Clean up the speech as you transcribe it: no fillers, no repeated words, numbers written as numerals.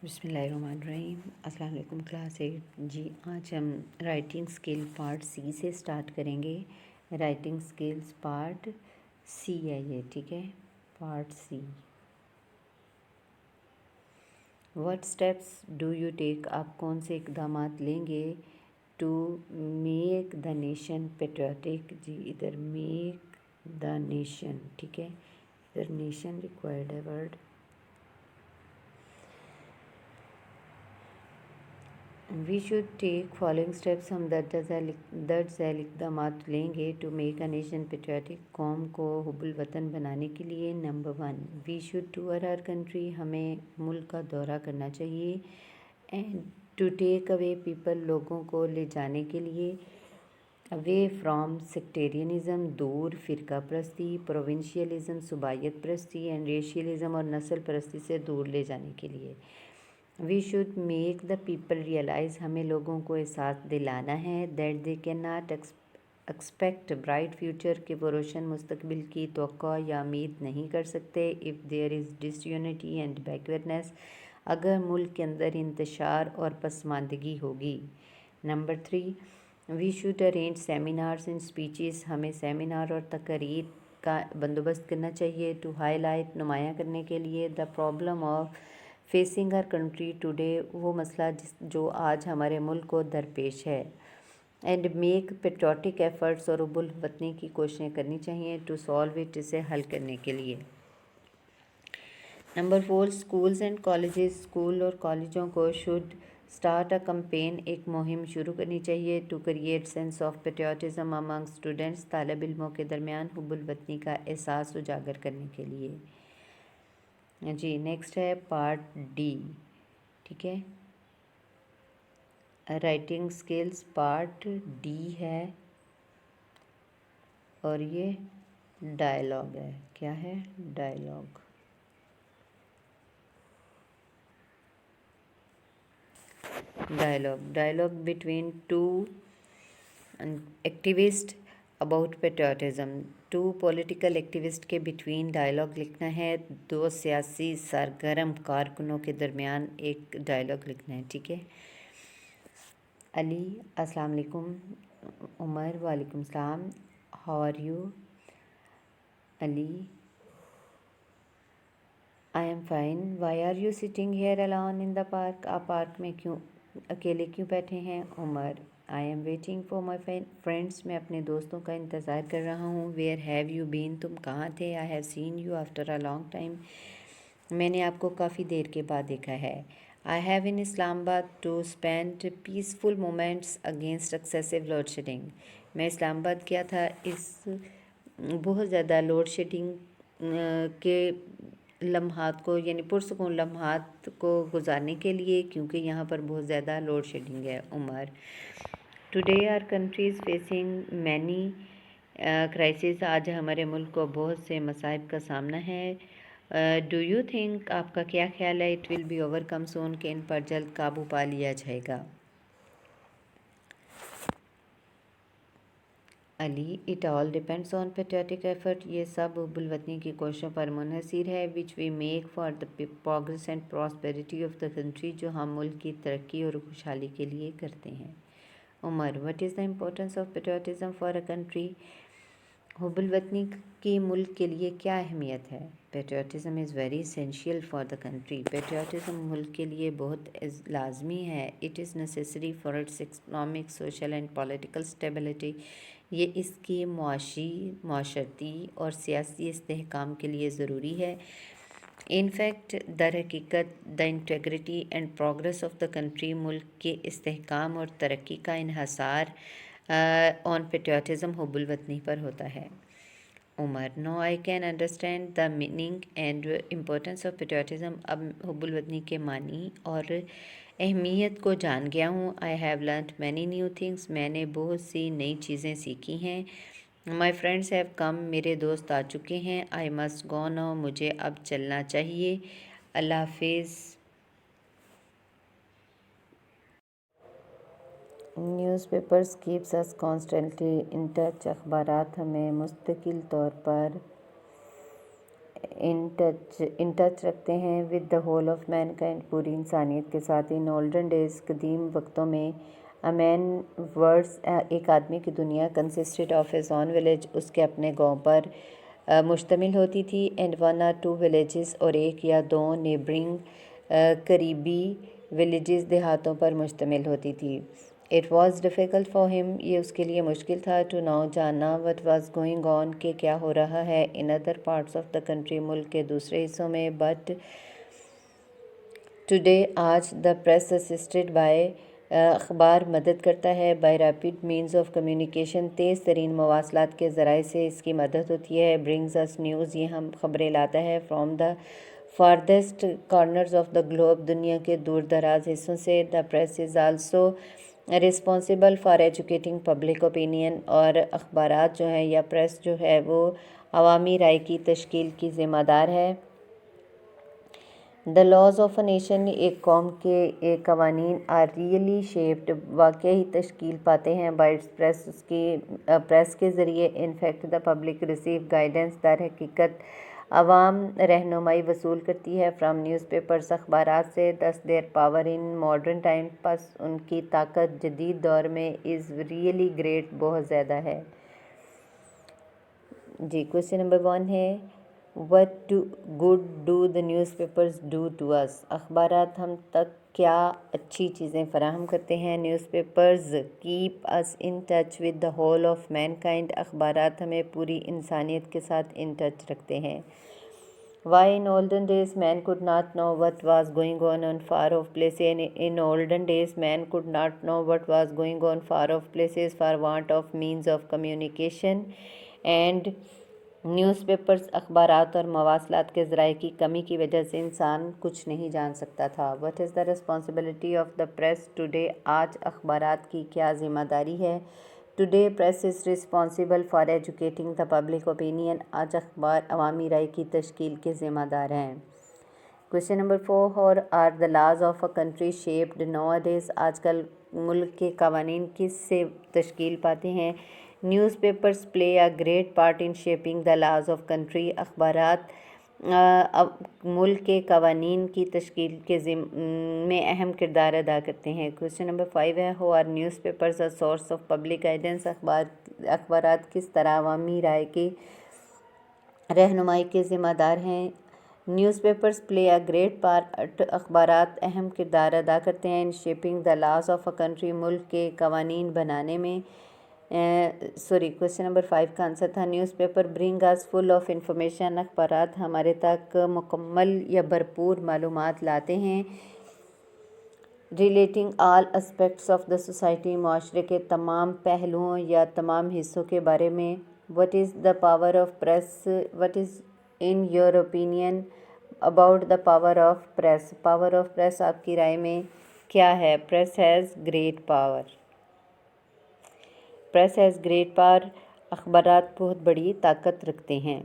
بسم اللہ الرحمن الرحیم۔ السلام علیکم کلاس 8 جی، آج ہم رائٹنگ اسکل پارٹ سی سے سٹارٹ کریں گے۔ رائٹنگ اسکلز پارٹ سی ہے یہ، ٹھیک ہے، part C. What steps do you take, آپ کون سے اقدامات لیں گے to make the nation patriotic, جی ادھر میک دا نیشن، ٹھیک ہے، ادھر نیشن ریکوائرڈ ہے word. We should take following steps, ہم درج ذیل اقدامات لیں گے to make a nation patriotic, قوم کو حب الوطن بنانے کے لیے۔ Number 1، we should tour our country, ہمیں ملک کا دورہ کرنا چاہیے۔ And to take away people, لوگوں کو لے جانے کے لیے، اوے فرام سیکٹیرینزم، دور فرقہ پرستی، پروونشیلزم صوبائیت پرستی، اینڈ ریشیلزم اور نسل پرستی سے دور لے جانے کے لیے۔ We should make the people realise, ہمیں لوگوں کو احساس دلانا ہے that they can not expect bright future, کہ وہ روشن مستقبل کی توقع یا امید نہیں کر سکتے if there is disunity and اینڈ بیکورڈنیس، اگر ملک کے اندر انتشار اور پسماندگی ہوگی۔ Number 3، we should arrange seminars and speeches, ہمیں سیمینار اور تقاریر کا بندوبست کرنا چاہیے ٹو ہائی لائٹ، نمایاں کرنے کے لیے the problem of facing our country today, وہ مسئلہ جو آج ہمارے ملک کو درپیش ہے۔ اینڈ میک پیٹریوٹک ایفرٹس، اور حب الوطنی کی کوششیں کرنی چاہیے ٹو سالو اٹ، اسے حل کرنے کے لیے۔ Number 4، schools and colleges, school اور کالجوں کو شوڈ اسٹارٹ اے کمپین، ایک مہم شروع کرنی چاہیے to create sense of patriotism among students, طالب علموں کے درمیان حب الوطنی کا احساس اجاگر کرنے کے لیے۔ جی نیکسٹ ہے پارٹ ڈی، ٹھیک ہے، رائٹنگ اسکلز پارٹ ڈی ہے، اور یہ ڈائلاگ ہے، کیا ہے، dialogue. Dialogue between two activist about patriotism, two political activist کے بٹوین ڈائلاگ لکھنا ہے، دو سیاسی سرگرم کارکنوں کے درمیان ایک ڈائلاگ لکھنا ہے، ٹھیک ہے۔ علی، السلام علیکم۔ عمر، وعلیکم السلام۔ How are you? Ali, I am fine. Why are you sitting here alone in the park, آپ پارک میں اکیلے کیوں بیٹھے ہیں؟ Umar, I am waiting for my friends, میں اپنے دوستوں کا انتظار کر رہا ہوں۔ ویئر ہیو یو بین، تم کہاں تھے؟ I have seen you after a long time, میں نے آپ کو کافی دیر کے بعد دیکھا ہے۔ I have in Islamabad to spend peaceful moments against excessive load shedding, میں اسلام آباد گیا تھا اس بہت زیادہ لوڈ شیڈنگ کے لمحات کو، یعنی پرسکون لمحات کو گزارنے کے لیے، کیونکہ یہاں پر بہت زیادہ لوڈ شیڈنگ ہے۔ Umar, today our country is facing many crisis, آج ہمارے ملک کو بہت سے مصائب کا سامنا ہے۔ ڈو یو تھنک، آپ کا کیا خیال ہے، اٹ ول بی اوور کم سون، کہ ان پر جلد قابو پا لیا جائے گا؟ Ali, it all depends on patriotic effort, یہ سب حب الوطنی کی کوششوں پر منحصر ہے، which we make for the progress and prosperity of the country, جو ہم ملک کی ترقی اور خوشحالی کے لیے کرتے ہیں۔ Umar, what is the importance of patriotism for a country, حب الوطنی کی ملک کے لیے کیا اہمیت ہے؟ Patriotism is very essential for the country, patriotism ملک کے لیے بہت لازمی ہے۔ It is necessary for its economic, social and political stability, یہ اس کی معاشرتی اور سیاسی استحکام کے لیے ضروری ہے۔ ان فیکٹ، در حقیقت، the integrity and progress of the country, ملک کے استحکام اور ترقی کا انحصار آن پیٹریوٹزم، حب الوطنی پر ہوتا ہے۔ Umar, now I can understand the meaning and importance of patriotism, اب حب الوطنی کے معنی اور اہمیت کو جان گیا ہوں۔ I have learned many new things, میں نے بہت سی نئی چیزیں سیکھی ہیں۔ مائی فرینڈس ہیو کم، میرے دوست آ چکے ہیں۔ آئی مسٹ گو ناؤ، مجھے اب چلنا چاہیے۔ اللہ حافظ۔ Newspapers keeps us constantly in touch, اخبارات ہمیں مستقل طور پر ان ٹچ رکھتے ہیں with the whole of mankind, پوری انسانیت کے ساتھ. ان اولڈن ڈیز، قدیم وقتوں میں، اے مین ورڈس، ایک آدمی کی دنیا consisted of his own village, اس کے اپنے گاؤں پر مشتمل ہوتی تھی. And one or two villages, اور ایک یا دو نیبرنگ قریبی ولیجز دیہاتوں پر مشتمل ہوتی تھی. اٹ واز ڈیفیکلٹ فار ہم، یہ اس کے لیے مشکل تھا. ٹو نو، جاننا، وٹ واز گوئنگ آن، کہ کیا ہو رہا ہے. In other parts of the country, ملک کے دوسرے حصوں میں. بٹ ٹوڈے، آج، دا پریس اسسٹڈ بائی، اخبار مدد کرتا ہے. By rapid means of communication, تیز ترین مواصلات کے ذرائع سے اس کی مدد ہوتی ہے. برنگز اس نیوز، یہ ہم خبریں لاتا ہے. From the farthest corners of the globe, دنیا کے دور دراز حصوں سے. The press is also responsible for educating public opinion, اور اخبارات جو ہیں یا پریس جو ہے وہ عوامی رائے کی تشکیل کی ذمہ دار ہے. دا لاز آف اے نیشن، ایک قوم کے قوانین. آر ریئلی شیپڈ، واقعی تشکیل پاتے ہیں. بائی اٹس پریس، اس کی پریس کے ذریعے. In fact the public receive guidance, در حقیقت عوام رہنمائی وصول کرتی ہے. فرام نیوز پیپرز، اخبارات سے. Thus their power in modern time, پس ان کی طاقت جدید دور میں. از ریئلی گریٹ، بہت زیادہ ہے. جی، کوشچن نمبر 1 ہے what good do the newspapers do to us, اخبارات ہم تک کیا اچھی چیزیں فراہم کرتے ہیں. Newspapers keep us in touch with the whole of mankind, اخبارات ہمیں پوری انسانیت کے ساتھ ان ٹچ رکھتے ہیں. Why in olden days man could not know what was going on far off places. In olden days man could not know what was going on far off places for want of means of communication and news papers, اخبارات اور مواصلات کے ذرائع کی کمی کی وجہ سے انسان کچھ نہیں جان سکتا تھا. What is the responsibility of the press today, آج اخبارات کی کیا ذمہ داری ہے. Today press is responsible for educating the public opinion, آج اخبار عوامی رائے کی تشکیل کے ذمہ دار ہیں. Question number 4 how are the laws of a country shaped nowadays, آج کل ملک کے قوانین کس سے تشکیل پاتے ہیں. Newspapers play a great part in shaping the laws of country, اخبارات ملک کے قوانین کی تشکیل کے میں اہم کردار ادا کرتے ہیں. کوشچن نمبر 5 ہے how are newspapers a source of public guidance, اخبارات کس طرح عوامی رائے کی رہنمائی کے ذمہ دار ہیں. Newspapers play a great part, اخبارات اہم کردار ادا کرتے ہیں. In shaping the laws of a country, ملک کے قوانین بنانے میں. کوشچن نمبر 5 کا آنسر تھا newspaper bring us full of information, اخبارات ہمارے تک مکمل یا بھرپور معلومات لاتے ہیں. Relating all aspects of the society, معاشرے کے تمام پہلوؤں یا تمام حصوں کے بارے میں. What is the power of press, what is in your opinion about the power of press, power of press آپ کی رائے میں کیا ہے. Press has great power, press has great power, اخبارات بہت بڑی طاقت رکھتے ہیں.